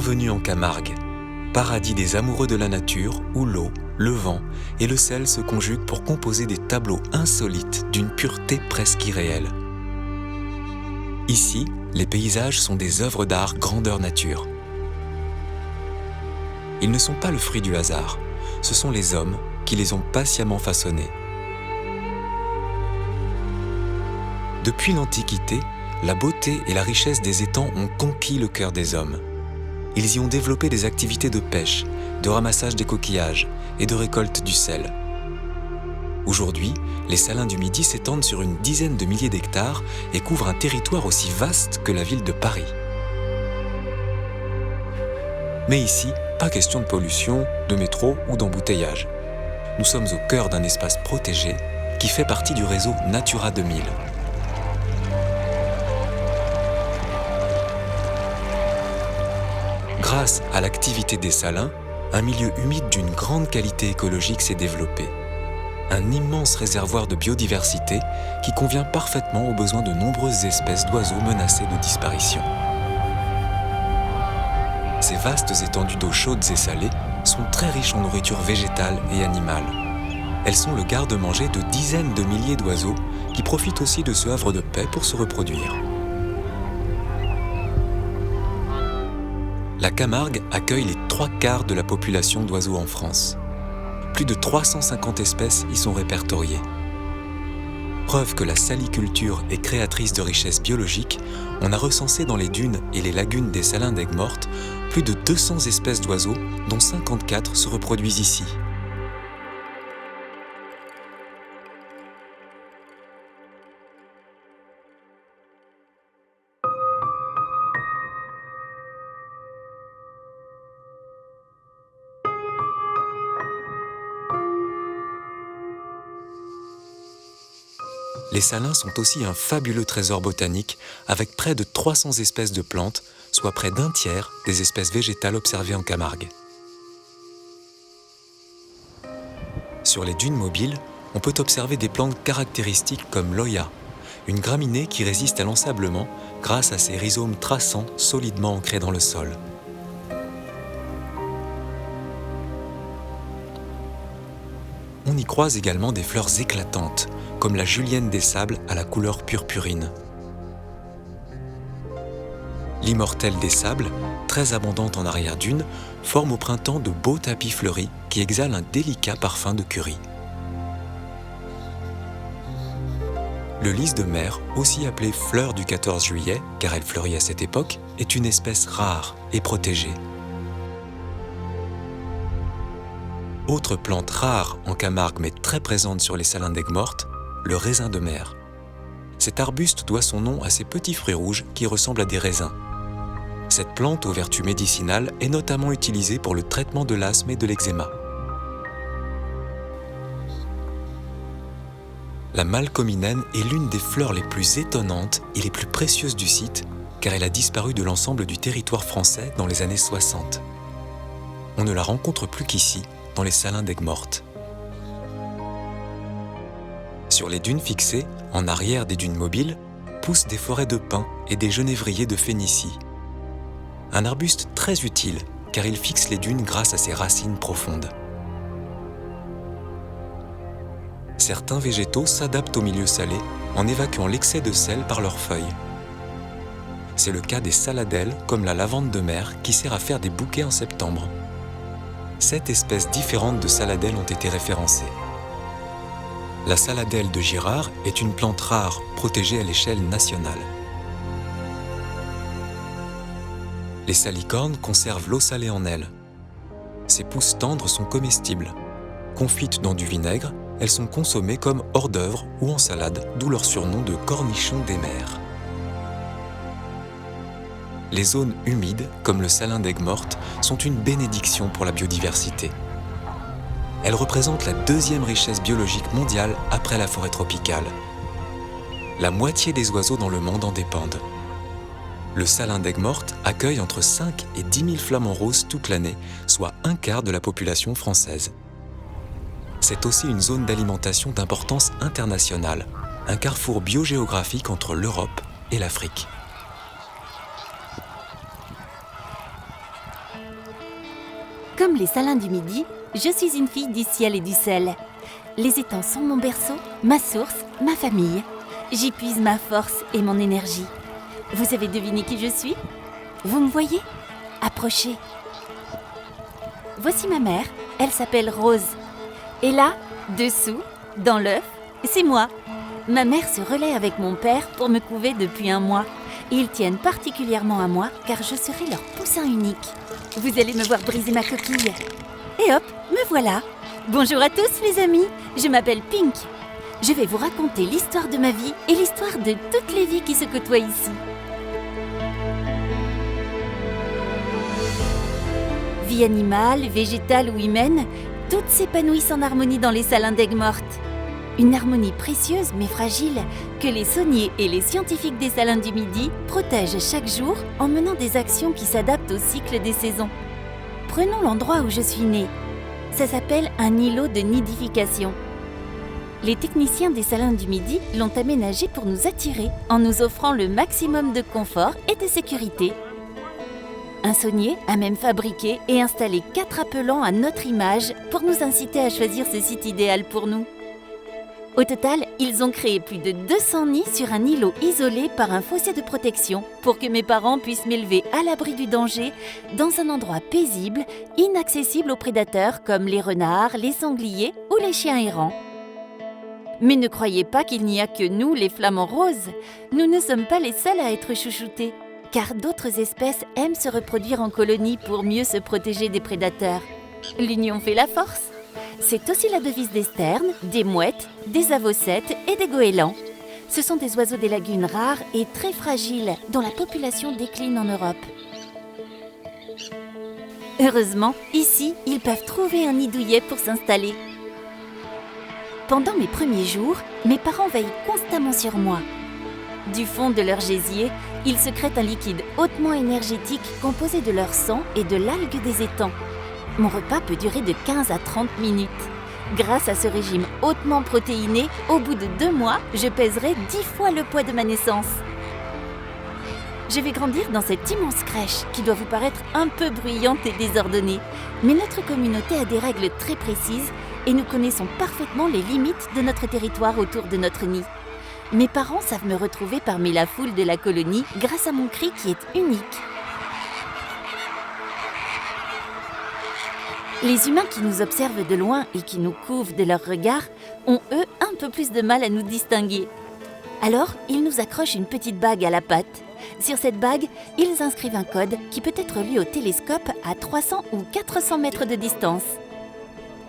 Bienvenue en Camargue, paradis des amoureux de la nature où l'eau, le vent et le sel se conjuguent pour composer des tableaux insolites d'une pureté presque irréelle. Ici, les paysages sont des œuvres d'art grandeur nature. Ils ne sont pas le fruit du hasard, ce sont les hommes qui les ont patiemment façonnés. Depuis l'Antiquité, la beauté et la richesse des étangs ont conquis le cœur des hommes. Ils y ont développé des activités de pêche, de ramassage des coquillages et de récolte du sel. Aujourd'hui, les salins du Midi s'étendent sur une dizaine de milliers d'hectares et couvrent un territoire aussi vaste que la ville de Paris. Mais ici, pas question de pollution, de métro ou d'embouteillage. Nous sommes au cœur d'un espace protégé qui fait partie du réseau Natura 2000. Grâce à l'activité des salins, un milieu humide d'une grande qualité écologique s'est développé. Un immense réservoir de biodiversité qui convient parfaitement aux besoins de nombreuses espèces d'oiseaux menacés de disparition. Ces vastes étendues d'eau chaudes et salées sont très riches en nourriture végétale et animale. Elles sont le garde-manger de dizaines de milliers d'oiseaux qui profitent aussi de ce havre de paix pour se reproduire. La Camargue accueille les 3/4 de la population d'oiseaux en France. Plus de 350 espèces y sont répertoriées. Preuve que la saliculture est créatrice de richesses biologiques, on a recensé dans les dunes et les lagunes des salins d'Aigues-Mortes plus de 200 espèces d'oiseaux, dont 54 se reproduisent ici. Les salins sont aussi un fabuleux trésor botanique avec près de 300 espèces de plantes, soit près d'un tiers des espèces végétales observées en Camargue. Sur les dunes mobiles, on peut observer des plantes caractéristiques comme l'Oya, une graminée qui résiste à l'ensablement grâce à ses rhizomes traçants solidement ancrés dans le sol. On y croise également des fleurs éclatantes, comme la julienne des sables à la couleur purpurine. L'immortelle des sables, très abondante en arrière-dune, forme au printemps de beaux tapis fleuris qui exhalent un délicat parfum de curry. Le lys de mer, aussi appelé fleur du 14 juillet, car elle fleurit à cette époque, est une espèce rare et protégée. Autre plante rare en Camargue mais très présente sur les salins d'Aigues-Mortes, le raisin de mer. Cet arbuste doit son nom à ses petits fruits rouges qui ressemblent à des raisins. Cette plante aux vertus médicinales est notamment utilisée pour le traitement de l'asthme et de l'eczéma. La malcominène est l'une des fleurs les plus étonnantes et les plus précieuses du site, car elle a disparu de l'ensemble du territoire français dans les années 60. On ne la rencontre plus qu'ici, dans les salins d'Aigues-Mortes. Sur les dunes fixées, en arrière des dunes mobiles, poussent des forêts de pins et des genévriers de Phénicie. Un arbuste très utile, car il fixe les dunes grâce à ses racines profondes. Certains végétaux s'adaptent au milieu salé en évacuant l'excès de sel par leurs feuilles. C'est le cas des saladelles, comme la lavande de mer, qui sert à faire des bouquets en septembre. 7 espèces différentes de saladelles ont été référencées. La saladelle de Girard est une plante rare protégée à l'échelle nationale. Les salicornes conservent l'eau salée en elles. Ces pousses tendres sont comestibles. Confites dans du vinaigre, elles sont consommées comme hors d'œuvre ou en salade, d'où leur surnom de cornichons des mers. Les zones humides, comme le salin d'Aigues-Mortes, sont une bénédiction pour la biodiversité. Elles représentent la 2e richesse biologique mondiale après la forêt tropicale. La moitié des oiseaux dans le monde en dépendent. Le salin d'Aigues-Mortes accueille entre 5 et 10 000 flamants roses toute l'année, soit 1/4 de la population française. C'est aussi une zone d'alimentation d'importance internationale, un carrefour biogéographique entre l'Europe et l'Afrique. Comme les salins du Midi, je suis une fille du ciel et du sel. Les étangs sont mon berceau, ma source, ma famille. J'y puise ma force et mon énergie. Vous avez deviné qui je suis? Vous me voyez? Approchez. Voici ma mère, elle s'appelle Rose. Et là, dessous, dans l'œuf, c'est moi. Ma mère se relaie avec mon père pour me couver depuis 1 mois. Et ils tiennent particulièrement à moi car je serai leur poussin unique. Vous allez me voir briser ma coquille. Et hop, me voilà. Bonjour à tous les amis, je m'appelle Pink. Je vais vous raconter l'histoire de ma vie et l'histoire de toutes les vies qui se côtoient ici. Vie animale, végétale ou humaine, toutes s'épanouissent en harmonie dans les salins d'aigues mortes. Une harmonie précieuse mais fragile que les sauniers et les scientifiques des salins du Midi protègent chaque jour en menant des actions qui s'adaptent au cycle des saisons. Prenons l'endroit où je suis née. Ça s'appelle un îlot de nidification. Les techniciens des salins du Midi l'ont aménagé pour nous attirer en nous offrant le maximum de confort et de sécurité. Un saunier a même fabriqué et installé 4 appelants à notre image pour nous inciter à choisir ce site idéal pour nous. Au total, ils ont créé plus de 200 nids sur un îlot isolé par un fossé de protection pour que mes parents puissent m'élever à l'abri du danger dans un endroit paisible, inaccessible aux prédateurs comme les renards, les sangliers ou les chiens errants. Mais ne croyez pas qu'il n'y a que nous, les flamants roses. Nous ne sommes pas les seuls à être chouchoutés, car d'autres espèces aiment se reproduire en colonie pour mieux se protéger des prédateurs. L'union fait la force. C'est aussi la devise des sternes, des mouettes, des avocettes et des goélands. Ce sont des oiseaux des lagunes rares et très fragiles dont la population décline en Europe. Heureusement, ici, ils peuvent trouver un nid douillet pour s'installer. Pendant mes premiers jours, mes parents veillent constamment sur moi. Du fond de leur gésier, ils sécrètent un liquide hautement énergétique composé de leur sang et de l'algue des étangs. Mon repas peut durer de 15 à 30 minutes. Grâce à ce régime hautement protéiné, au bout de 2 mois, je pèserai 10 fois le poids de ma naissance. Je vais grandir dans cette immense crèche qui doit vous paraître un peu bruyante et désordonnée. Mais notre communauté a des règles très précises et nous connaissons parfaitement les limites de notre territoire autour de notre nid. Mes parents savent me retrouver parmi la foule de la colonie grâce à mon cri qui est unique. Les humains qui nous observent de loin et qui nous couvrent de leur regard ont, eux, un peu plus de mal à nous distinguer. Alors, ils nous accrochent une petite bague à la patte. Sur cette bague, ils inscrivent un code qui peut être lu au télescope à 300 ou 400 mètres de distance.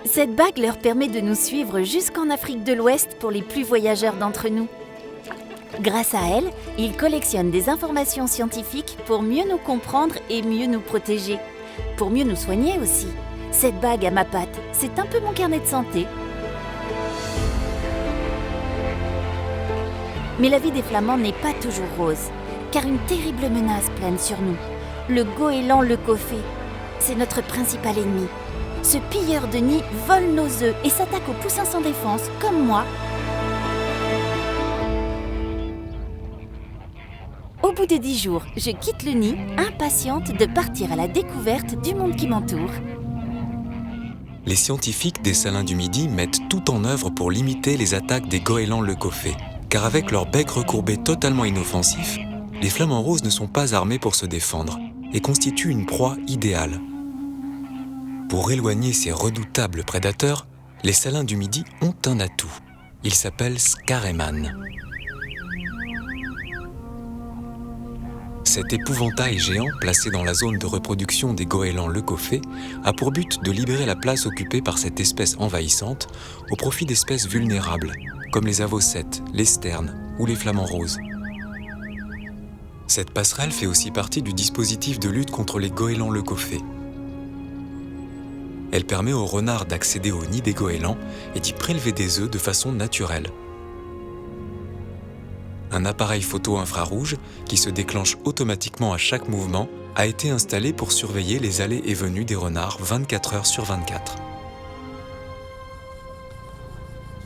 Cette bague leur permet de nous suivre jusqu'en Afrique de l'Ouest pour les plus voyageurs d'entre nous. Grâce à elle, ils collectionnent des informations scientifiques pour mieux nous comprendre et mieux nous protéger. Pour mieux nous soigner aussi. Cette bague à ma patte, c'est un peu mon carnet de santé. Mais la vie des flamands n'est pas toujours rose, car une terrible menace plane sur nous. Le goéland leucophée, c'est notre principal ennemi. Ce pilleur de nids vole nos œufs et s'attaque aux poussins sans défense, comme moi. Au bout de 10 jours, je quitte le nid, impatiente de partir à la découverte du monde qui m'entoure. Les scientifiques des salins du Midi mettent tout en œuvre pour limiter les attaques des goélands leucophées, car avec leur bec recourbé totalement inoffensif, les flamants roses ne sont pas armés pour se défendre et constituent une proie idéale. Pour éloigner ces redoutables prédateurs, les salins du Midi ont un atout. Il s'appelle Scareman. Cet épouvantail géant, placé dans la zone de reproduction des goélands leucophées, a pour but de libérer la place occupée par cette espèce envahissante au profit d'espèces vulnérables, comme les avocettes, les sternes ou les flamants roses. Cette passerelle fait aussi partie du dispositif de lutte contre les goélands leucophées. Elle permet aux renards d'accéder au nid des goélands et d'y prélever des œufs de façon naturelle. Un appareil photo infrarouge, qui se déclenche automatiquement à chaque mouvement, a été installé pour surveiller les allées et venues des renards 24 heures sur 24.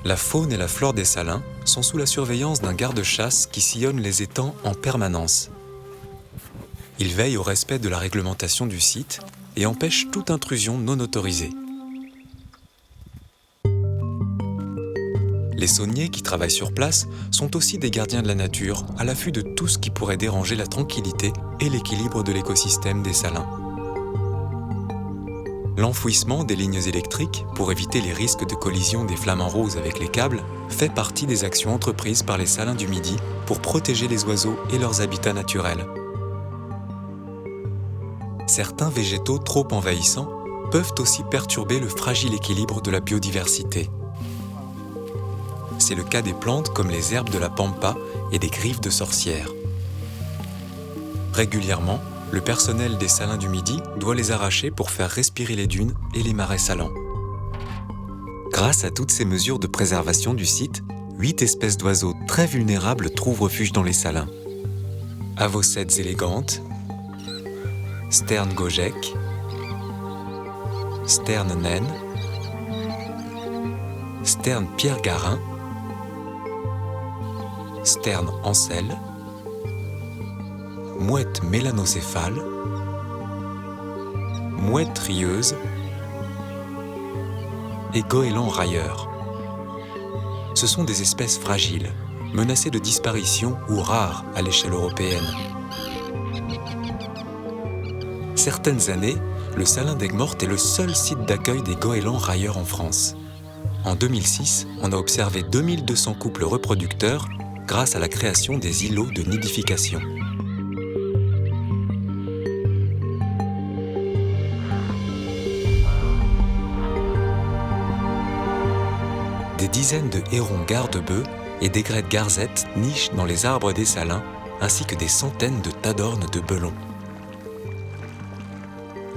La faune et la flore des salins sont sous la surveillance d'un garde-chasse qui sillonne les étangs en permanence. Il veille au respect de la réglementation du site et empêche toute intrusion non autorisée. Les sauniers qui travaillent sur place sont aussi des gardiens de la nature, à l'affût de tout ce qui pourrait déranger la tranquillité et l'équilibre de l'écosystème des salins. L'enfouissement des lignes électriques, pour éviter les risques de collision des flamants roses avec les câbles, fait partie des actions entreprises par les salins du Midi pour protéger les oiseaux et leurs habitats naturels. Certains végétaux trop envahissants peuvent aussi perturber le fragile équilibre de la biodiversité. C'est le cas des plantes comme les herbes de la pampa et des griffes de sorcière. Régulièrement, le personnel des salins du Midi doit les arracher pour faire respirer les dunes et les marais salants. Grâce à toutes ces mesures de préservation du site, 8 espèces d'oiseaux très vulnérables trouvent refuge dans les salins. Avocettes élégantes, Sterne gojek, Sterne naine, Sterne pierre-garin, Sterne ancelle, Mouette mélanocéphale, Mouette rieuse et Goéland railleur. Ce sont des espèces fragiles, menacées de disparition ou rares à l'échelle européenne. Certaines années, le Salin d'Aigues-Mortes est le seul site d'accueil des goélands railleurs en France. En 2006, on a observé 2200 couples reproducteurs grâce à la création des îlots de nidification. Des dizaines de hérons garde-bœufs et d'aigrettes garzettes nichent dans les arbres des salins, ainsi que des centaines de tadornes de belons.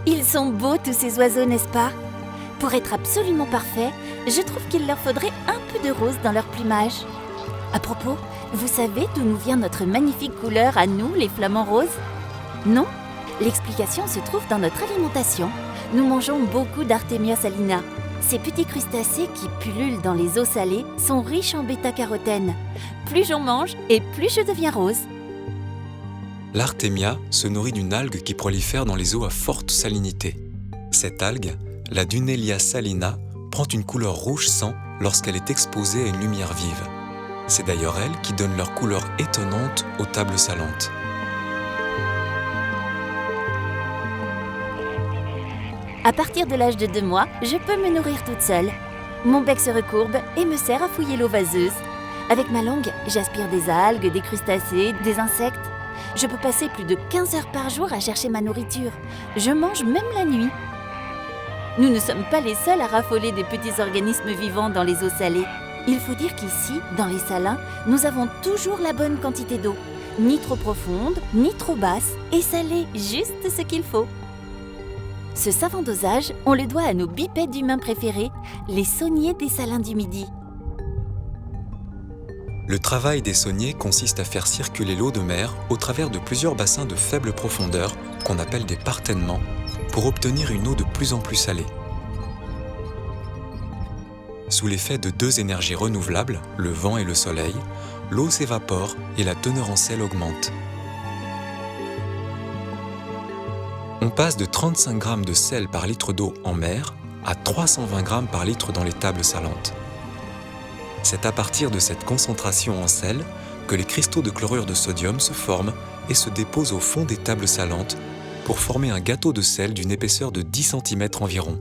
Ils sont beaux tous ces oiseaux, n'est-ce pas? Pour être absolument parfaits, je trouve qu'il leur faudrait un peu de rose dans leur plumage. À propos, vous savez d'où nous vient notre magnifique couleur à nous, les flamants roses? Non? L'explication se trouve dans notre alimentation. Nous mangeons beaucoup d'Artemia salina. Ces petits crustacés qui pullulent dans les eaux salées sont riches en bêta-carotène. Plus j'en mange et plus je deviens rose. L'Artemia se nourrit d'une algue qui prolifère dans les eaux à forte salinité. Cette algue, la Dunelia salina, prend une couleur rouge sang lorsqu'elle est exposée à une lumière vive. C'est d'ailleurs elle qui donne leur couleur étonnante aux tables salantes. À partir de l'âge de 2 mois, je peux me nourrir toute seule. Mon bec se recourbe et me sert à fouiller l'eau vaseuse. Avec ma langue, j'aspire des algues, des crustacés, des insectes. Je peux passer plus de 15 heures par jour à chercher ma nourriture. Je mange même la nuit. Nous ne sommes pas les seuls à raffoler des petits organismes vivants dans les eaux salées. Il faut dire qu'ici, dans les salins, nous avons toujours la bonne quantité d'eau. Ni trop profonde, ni trop basse, et salée, juste ce qu'il faut. Ce savant dosage, on le doit à nos bipèdes humains préférés, les sauniers des salins du Midi. Le travail des sauniers consiste à faire circuler l'eau de mer au travers de plusieurs bassins de faible profondeur, qu'on appelle des partènements, pour obtenir une eau de plus en plus salée. Sous l'effet de 2 énergies renouvelables, le vent et le soleil, l'eau s'évapore et la teneur en sel augmente. On passe de 35 grammes de sel par litre d'eau en mer à 320 grammes par litre dans les tables salantes. C'est à partir de cette concentration en sel que les cristaux de chlorure de sodium se forment et se déposent au fond des tables salantes pour former un gâteau de sel d'une épaisseur de 10 cm environ.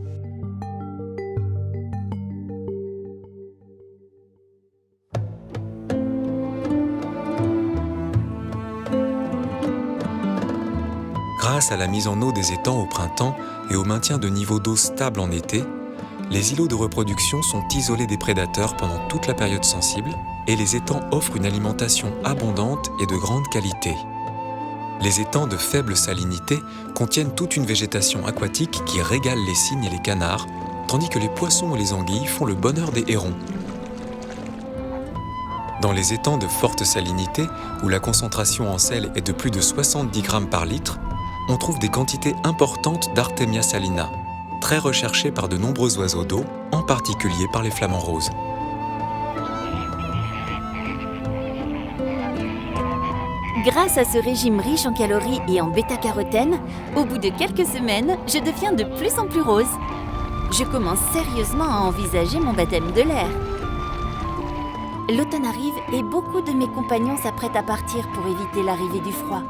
Grâce à la mise en eau des étangs au printemps et au maintien de niveaux d'eau stables en été, les îlots de reproduction sont isolés des prédateurs pendant toute la période sensible et les étangs offrent une alimentation abondante et de grande qualité. Les étangs de faible salinité contiennent toute une végétation aquatique qui régale les cygnes et les canards, tandis que les poissons et les anguilles font le bonheur des hérons. Dans les étangs de forte salinité, où la concentration en sel est de plus de 70 grammes par litre, on trouve des quantités importantes d'Artemia salina, très recherchée par de nombreux oiseaux d'eau, en particulier par les flamants roses. Grâce à ce régime riche en calories et en bêta-carotène, au bout de quelques semaines, je deviens de plus en plus rose. Je commence sérieusement à envisager mon baptême de l'air. L'automne arrive et beaucoup de mes compagnons s'apprêtent à partir pour éviter l'arrivée du froid.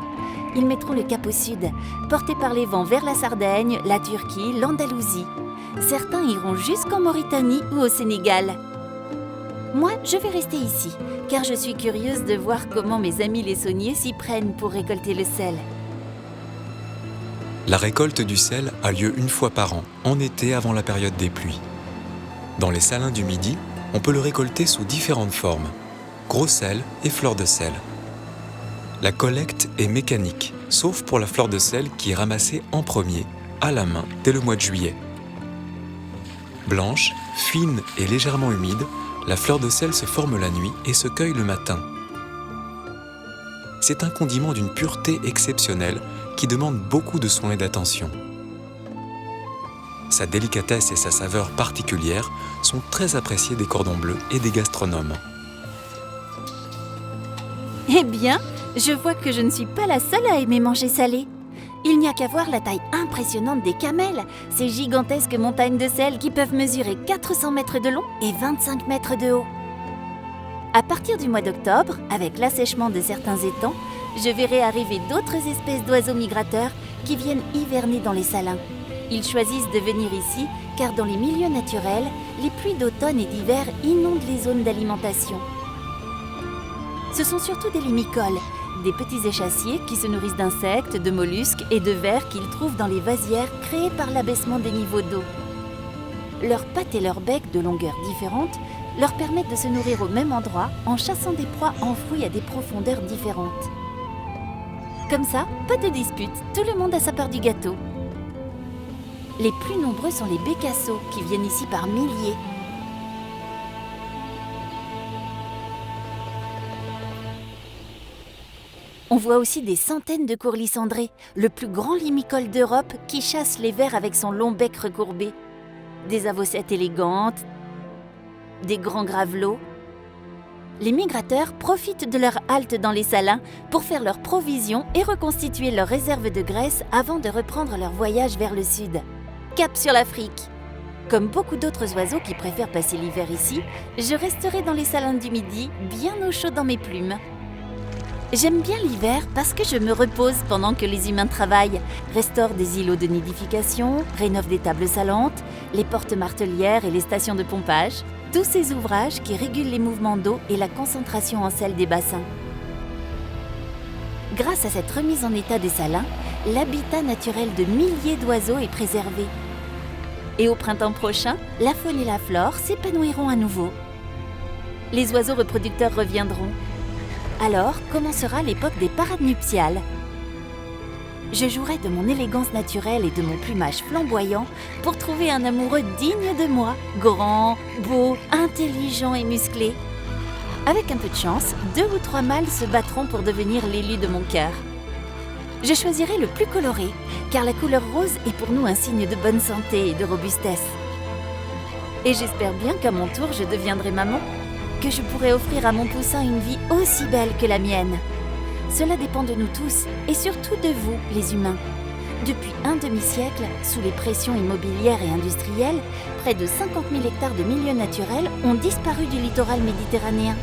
Ils mettront le cap au sud, portés par les vents vers la Sardaigne, la Turquie, l'Andalousie. Certains iront jusqu'en Mauritanie ou au Sénégal. Moi, je vais rester ici, car je suis curieuse de voir comment mes amis les sauniers s'y prennent pour récolter le sel. La récolte du sel a lieu une fois par an, en été avant la période des pluies. Dans les salins du Midi, on peut le récolter sous différentes formes, gros sel et fleur de sel. La collecte est mécanique, sauf pour la fleur de sel qui est ramassée en premier, à la main, dès le mois de juillet. Blanche, fine et légèrement humide, la fleur de sel se forme la nuit et se cueille le matin. C'est un condiment d'une pureté exceptionnelle qui demande beaucoup de soins et d'attention. Sa délicatesse et sa saveur particulière sont très appréciées des cordons bleus et des gastronomes. Eh bien, je vois que je ne suis pas la seule à aimer manger salé. Il n'y a qu'à voir la taille impressionnante des camels, ces gigantesques montagnes de sel qui peuvent mesurer 400 mètres de long et 25 mètres de haut. À partir du mois d'octobre, avec l'assèchement de certains étangs, je verrai arriver d'autres espèces d'oiseaux migrateurs qui viennent hiverner dans les salins. Ils choisissent de venir ici car dans les milieux naturels, les pluies d'automne et d'hiver inondent les zones d'alimentation. Ce sont surtout des limicoles, des petits échassiers qui se nourrissent d'insectes, de mollusques et de vers qu'ils trouvent dans les vasières créées par l'abaissement des niveaux d'eau. Leurs pattes et leurs becs de longueurs différentes leur permettent de se nourrir au même endroit en chassant des proies enfouies à des profondeurs différentes. Comme ça, pas de dispute, tout le monde a sa part du gâteau. Les plus nombreux sont les bécassos qui viennent ici par milliers. On voit aussi des centaines de courlis cendrés, le plus grand limicole d'Europe qui chasse les vers avec son long bec recourbé. Des avocettes élégantes, des grands gravelots. Les migrateurs profitent de leur halte dans les salins pour faire leurs provisions et reconstituer leurs réserves de graisse avant de reprendre leur voyage vers le sud. Cap sur l'Afrique. Comme beaucoup d'autres oiseaux qui préfèrent passer l'hiver ici, je resterai dans les salins du Midi, bien au chaud dans mes plumes. J'aime bien l'hiver parce que je me repose pendant que les humains travaillent, restaurent des îlots de nidification, rénovent des tables salantes, les portes martelières et les stations de pompage, tous ces ouvrages qui régulent les mouvements d'eau et la concentration en sel des bassins. Grâce à cette remise en état des salins, l'habitat naturel de milliers d'oiseaux est préservé. Et au printemps prochain, la faune et la flore s'épanouiront à nouveau. Les oiseaux reproducteurs reviendront. Alors commencera l'époque des parades nuptiales. Je jouerai de mon élégance naturelle et de mon plumage flamboyant pour trouver un amoureux digne de moi, grand, beau, intelligent et musclé. Avec un peu de chance, 2 ou 3 mâles se battront pour devenir l'élu de mon cœur. Je choisirai le plus coloré, car la couleur rose est pour nous un signe de bonne santé et de robustesse. Et j'espère bien qu'à mon tour, je deviendrai maman, que je pourrai offrir à mon poussin une vie aussi belle que la mienne. Cela dépend de nous tous, et surtout de vous, les humains. Depuis un demi-siècle, sous les pressions immobilières et industrielles, près de 50 000 hectares de milieux naturels ont disparu du littoral méditerranéen.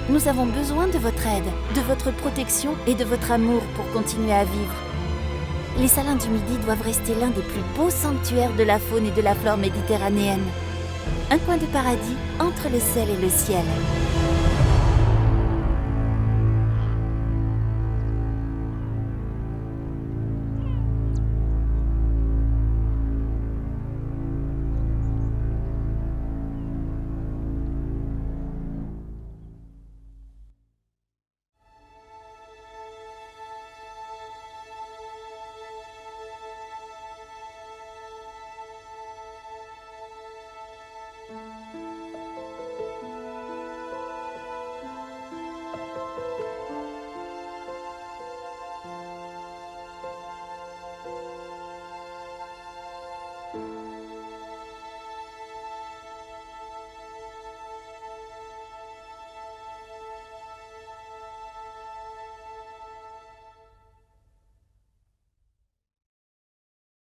Nous avons besoin de votre aide, de votre protection et de votre amour pour continuer à vivre. Les salins du Midi doivent rester l'un des plus beaux sanctuaires de la faune et de la flore méditerranéenne. Un coin de paradis entre le sel et le ciel.